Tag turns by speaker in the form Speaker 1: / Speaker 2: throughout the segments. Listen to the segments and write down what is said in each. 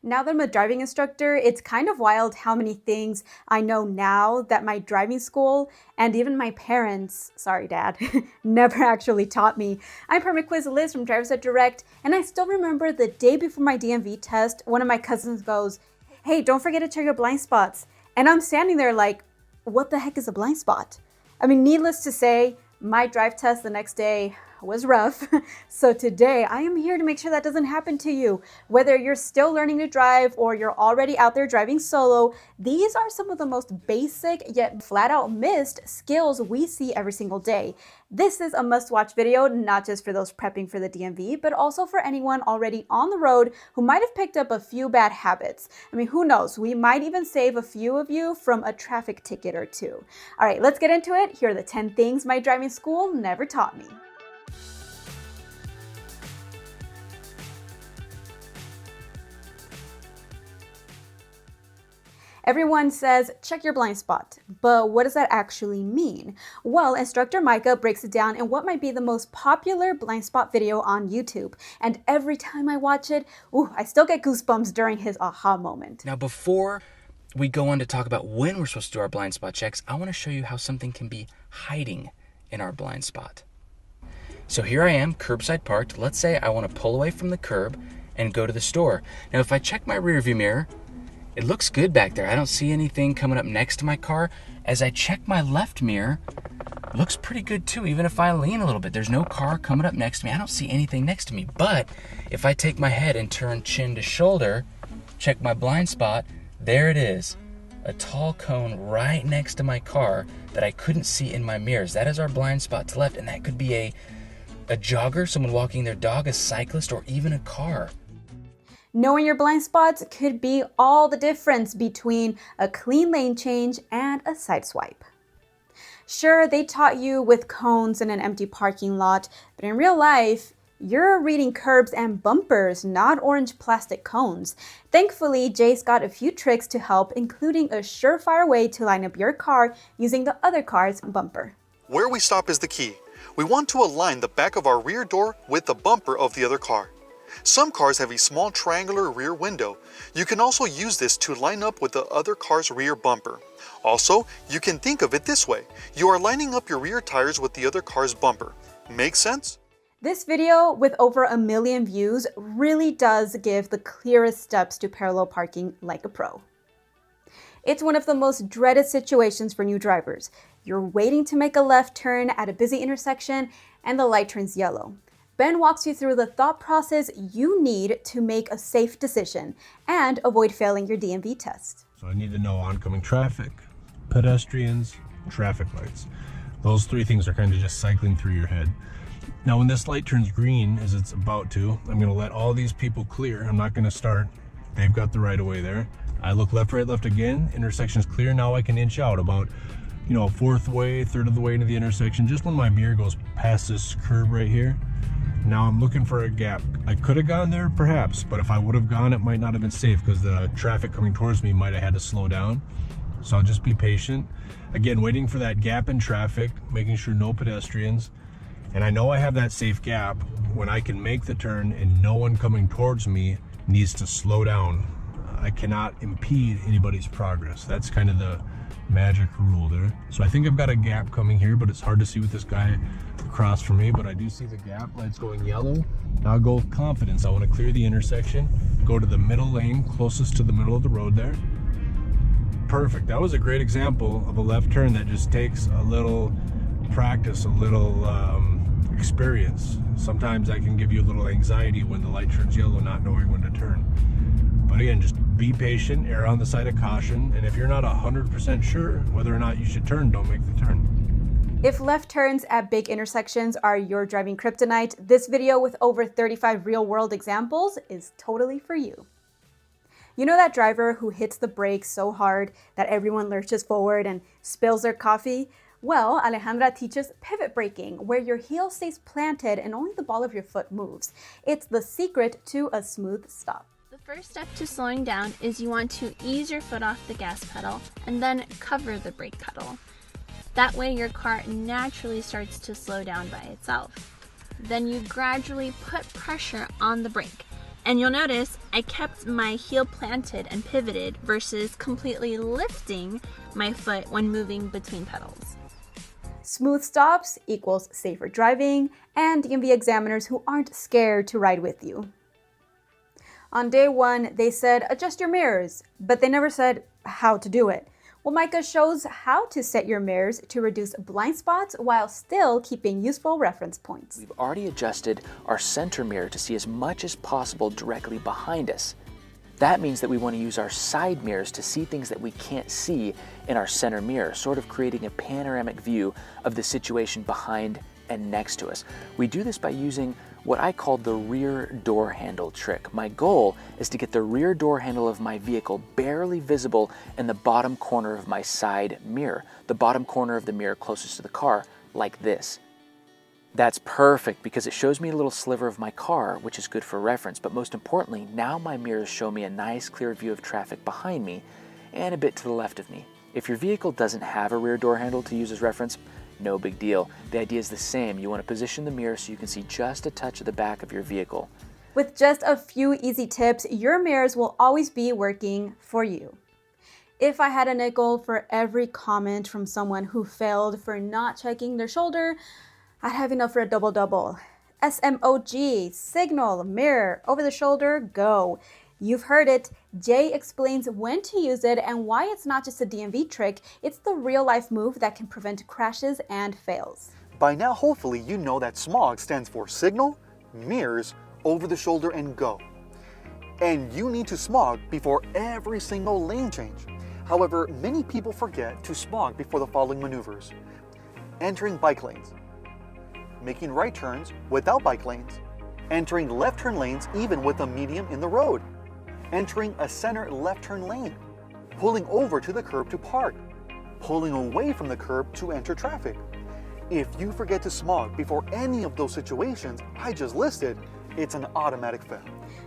Speaker 1: Now that I'm a driving instructor, it's kind of wild how many things I know now that my driving school and even my parents, sorry dad, never actually taught me. I'm Permit Quiz Liz from Drivers Ed Direct, and I still remember the day before my DMV test, one of my cousins goes, "Hey, don't forget to check your blind spots." And I'm standing there like, what the heck is a blind spot? I mean, needless to say, my drive test the next day was rough. So today I am here to make sure that doesn't happen to you. Whether you're still learning to drive or you're already out there driving solo, these are some of the most basic yet flat out missed skills we see every single day. This is a must-watch video, not just for those prepping for the DMV, but also for anyone already on the road who might have picked up a few bad habits. I mean, who knows? We might even save a few of you from a traffic ticket or two. All right, let's get into it. Here are the 10 things my driving school never taught me. Everyone says, check your blind spot, but what does that actually mean? Well, instructor Micah breaks it down in what might be the most popular blind spot video on YouTube. And every time I watch it, I still get goosebumps during his aha moment.
Speaker 2: Now, before we go on to talk about when we're supposed to do our blind spot checks, I want to show you how something can be hiding in our blind spot. So here I am, curbside parked. Let's say I want to pull away from the curb and go to the store. Now, if I check my rearview mirror, it looks good back there. I don't see anything coming up next to my car. As I check my left mirror, it looks pretty good too, even if I lean a little bit. There's no car coming up next to me. I don't see anything next to me. But if I take my head and turn chin to shoulder, check my blind spot, there it is. A tall cone right next to my car that I couldn't see in my mirrors. That is our blind spot to left, and that could be a jogger, someone walking their dog, a cyclist, or even a car.
Speaker 1: Knowing your blind spots could be all the difference between a clean lane change and a side swipe. Sure, they taught you with cones in an empty parking lot, but in real life, you're reading curbs and bumpers, not orange plastic cones. Thankfully, Jay's got a few tricks to help, including a surefire way to line up your car using the other car's bumper.
Speaker 3: Where we stop is the key. We want to align the back of our rear door with the bumper of the other car. Some cars have a small triangular rear window. You can also use this to line up with the other car's rear bumper. Also, you can think of it this way. You are lining up your rear tires with the other car's bumper. Make sense?
Speaker 1: This video, with over 1 million views, really does give the clearest steps to parallel parking like a pro. It's one of the most dreaded situations for new drivers. You're waiting to make a left turn at a busy intersection and the light turns yellow. Ben walks you through the thought process you need to make a safe decision and avoid failing your DMV test.
Speaker 4: So I need to know oncoming traffic, pedestrians, traffic lights. Those three things are kind of just cycling through your head. Now when this light turns green, as it's about to, I'm going to let all these people clear. I'm not going to start. They've got the right of way there. I look left, right, left again. Intersection's clear. Now I can inch out about, a fourth way, third of the way into the intersection. Just when my mirror goes past this curb right here. Now I'm looking for a gap. I could have gone there perhaps, but if I would have gone, it might not have been safe because the traffic coming towards me might have had to slow down. So I'll just be patient. Again, waiting for that gap in traffic, making sure no pedestrians. And I know I have that safe gap when I can make the turn and no one coming towards me needs to slow down. I cannot impede anybody's progress. That's kind of the magic rule there. So I think I've got a gap coming here, but it's hard to see with this guy across from me, but I do see the gap. Lights going yellow. Now I'll go with confidence. I want to clear the intersection, go to the middle lane closest to the middle of the road there. Perfect. That was a great example of a left turn that just takes a little practice, a little experience. Sometimes that can give you a little anxiety when the light turns yellow, not knowing when to turn. But again, just be patient, err on the side of caution, and if you're not 100% sure whether or not you should turn, don't make the turn.
Speaker 1: If left turns at big intersections are your driving kryptonite, this video with over 35 real-world examples is totally for you. You know that driver who hits the brakes so hard that everyone lurches forward and spills their coffee? Well, Alejandra teaches pivot braking, where your heel stays planted and only the ball of your foot moves. It's the secret to a smooth stop.
Speaker 5: The first step to slowing down is you want to ease your foot off the gas pedal and then cover the brake pedal. That way your car naturally starts to slow down by itself. Then you gradually put pressure on the brake And you'll notice I kept my heel planted and pivoted versus completely lifting my foot when moving between pedals.
Speaker 1: Smooth stops equals safer driving and DMV examiners who aren't scared to ride with you. On day 1, they said adjust your mirrors, but they never said how to do it. Well, Micah shows how to set your mirrors to reduce blind spots while still keeping useful reference points.
Speaker 2: We've already adjusted our center mirror to see as much as possible directly behind us. That means that we want to use our side mirrors to see things that we can't see in our center mirror, sort of creating a panoramic view of the situation behind and next to us. We do this by using what I call the rear door handle trick. My goal is to get the rear door handle of my vehicle barely visible in the bottom corner of my side mirror, the bottom corner of the mirror closest to the car, like this. That's perfect because it shows me a little sliver of my car, which is good for reference, but most importantly, now my mirrors show me a nice clear view of traffic behind me and a bit to the left of me. If your vehicle doesn't have a rear door handle to use as reference, no big deal. The idea is the same. You want to position the mirror so you can see just a touch of the back of your vehicle.
Speaker 1: With just a few easy tips, your mirrors will always be working for you. If I had a nickel for every comment from someone who failed for not checking their shoulder, I'd have enough for a double-double. S.M.O.G, signal, mirror, over the shoulder, go. You've heard it. Jay explains when to use it and why it's not just a DMV trick, it's the real-life move that can prevent crashes and fails.
Speaker 3: By now, hopefully, you know that S.M.O.G stands for signal, mirrors, over the shoulder, and go. And you need to S.M.O.G before every single lane change. However, many people forget to S.M.O.G before the following maneuvers: entering bike lanes, making right turns without bike lanes, entering left turn lanes even with a medium in the road, entering a center left turn lane, pulling over to the curb to park, pulling away from the curb to enter traffic. If you forget to S.M.O.G before any of those situations I just listed, it's an automatic fail.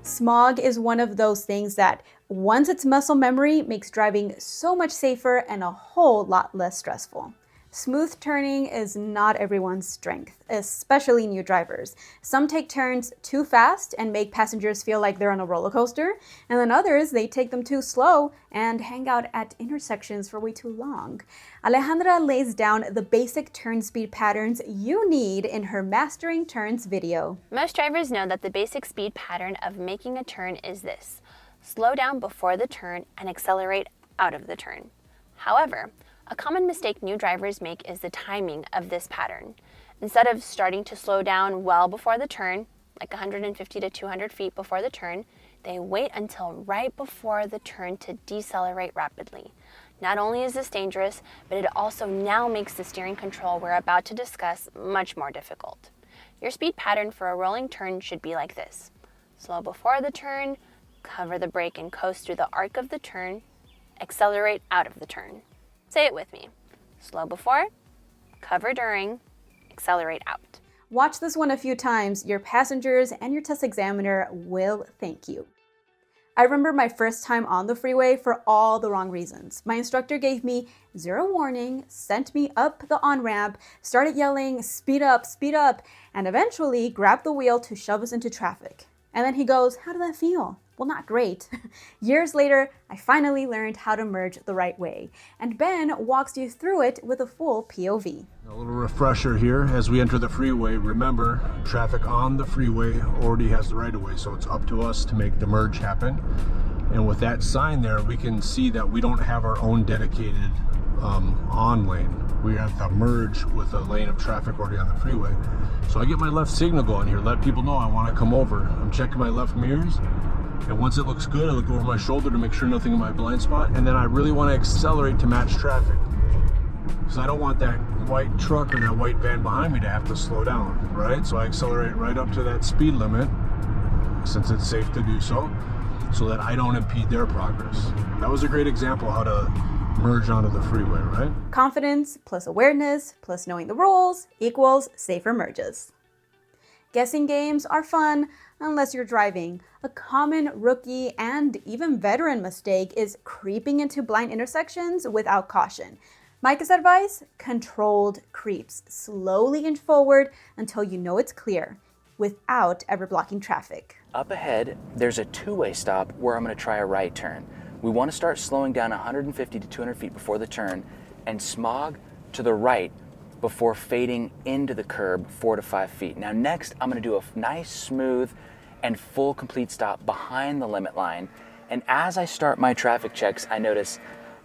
Speaker 1: S.M.O.G is one of those things that, once it's muscle memory, makes driving so much safer and a whole lot less stressful. Smooth turning is not everyone's strength, especially new drivers. Some take turns too fast and make passengers feel like they're on a roller coaster, and then others, they take them too slow and hang out at intersections for way too long. Alejandra lays down the basic turn speed patterns you need in her Mastering Turns video.
Speaker 5: Most drivers know that the basic speed pattern of making a turn is this: slow down before the turn and accelerate out of the turn. However, a common mistake new drivers make is the timing of this pattern. Instead of starting to slow down well before the turn, like 150 to 200 feet before the turn, they wait until right before the turn to decelerate rapidly. Not only is this dangerous, but it also now makes the steering control we're about to discuss much more difficult. Your speed pattern for a rolling turn should be like this: slow before the turn, cover the brake and coast through the arc of the turn, accelerate out of the turn. Say it with me: slow before, cover during, accelerate out.
Speaker 1: Watch this one a few times. Your passengers and your test examiner will thank you. I remember my first time on the freeway for all the wrong reasons. My instructor gave me zero warning, sent me up the on-ramp, started yelling, speed up, and eventually grabbed the wheel to shove us into traffic. And then he goes, how did that feel? Well, not great. Years later, I finally learned how to merge the right way. And Ben walks you through it with a full POV.
Speaker 4: A little refresher here as we enter the freeway. Remember, traffic on the freeway already has the right of way, so it's up to us to make the merge happen. And with that sign there, we can see that we don't have our own dedicated on lane. We have to merge with a lane of traffic already on the freeway. So I get my left signal going here, let people know I want to come over. I'm checking my left mirrors, and once it looks good, I look over my shoulder to make sure nothing in my blind spot, and then I really want to accelerate to match traffic, because I don't want that white truck or that white van behind me to have to slow down, right? So I accelerate right up to that speed limit, since it's safe to do so that I don't impede their progress. That was a great example how to merge onto the freeway, right?
Speaker 1: Confidence plus awareness plus knowing the rules equals safer merges. Guessing games are fun unless you're driving. A common rookie and even veteran mistake is creeping into blind intersections without caution. Micah's advice: controlled creeps. Slowly inch forward until you know it's clear, without ever blocking traffic.
Speaker 2: up ahead, there's a two-way stop where I'm going to try a right turn. We want to start slowing down 150 to 200 feet before the turn and smog to the right before fading into the curb 4 to 5 feet. Now next, I'm going to do a nice, smooth, and full complete stop behind the limit line. And as I start my traffic checks, I notice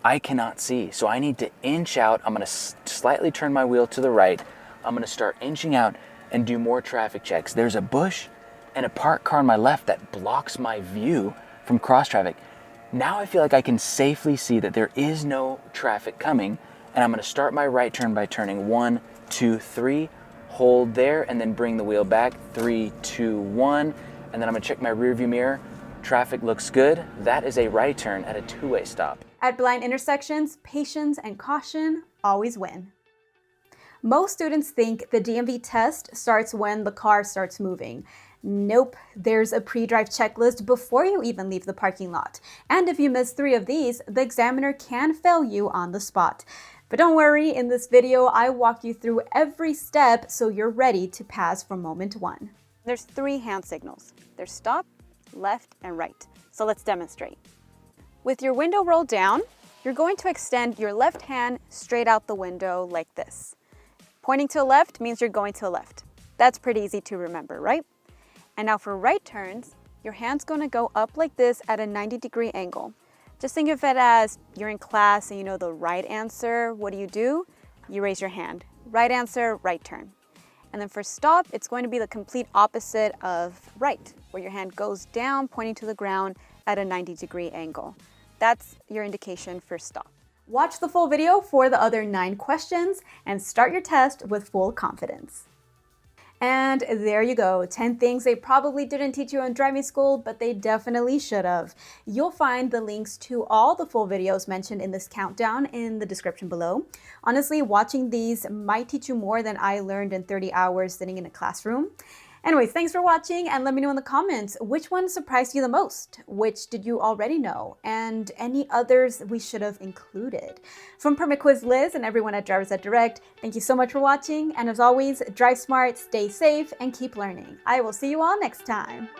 Speaker 2: I cannot see. So I need to inch out. I'm going to slightly turn my wheel to the right. I'm going to start inching out and do more traffic checks. There's a bush and a parked car on my left that blocks my view from cross traffic. Now I feel like I can safely see that there is no traffic coming, and I'm going to start my right turn by turning 1, 2, 3, hold there, and then bring the wheel back, 3, 2, 1, and then I'm going to check my rear view mirror. Traffic looks good. That is a right turn at a two-way stop.
Speaker 1: At blind intersections, patience and caution always win. Most students think the DMV test starts when the car starts moving. Nope, there's a pre-drive checklist before you even leave the parking lot. And if you miss 3 of these, the examiner can fail you on the spot. But don't worry, in this video, I walk you through every step so you're ready to pass from moment 1. There's 3 hand signals. There's stop, left, and right. So let's demonstrate. With your window rolled down, you're going to extend your left hand straight out the window like this. Pointing to the left means you're going to the left. That's pretty easy to remember, right? And now for right turns, your hand's going to go up like this at a 90-degree angle. Just think of it as you're in class and you know the right answer. What do? You raise your hand. Right answer, right turn. And then for stop, it's going to be the complete opposite of right, where your hand goes down, pointing to the ground at a 90-degree angle. That's your indication for stop. Watch the full video for the other 9 questions and start your test with full confidence. And there you go, 10 things they probably didn't teach you in driving school, but they definitely should have. You'll find the links to all the full videos mentioned in this countdown in the description below. Honestly, watching these might teach you more than I learned in 30 hours sitting in a classroom. Anyways, thanks for watching, and let me know in the comments which one surprised you the most, which did you already know, and any others we should have included. From Permit Quiz Liz and everyone at Drivers That Direct, thank you so much for watching, and as always, drive smart, stay safe, and keep learning. I will see you all next time.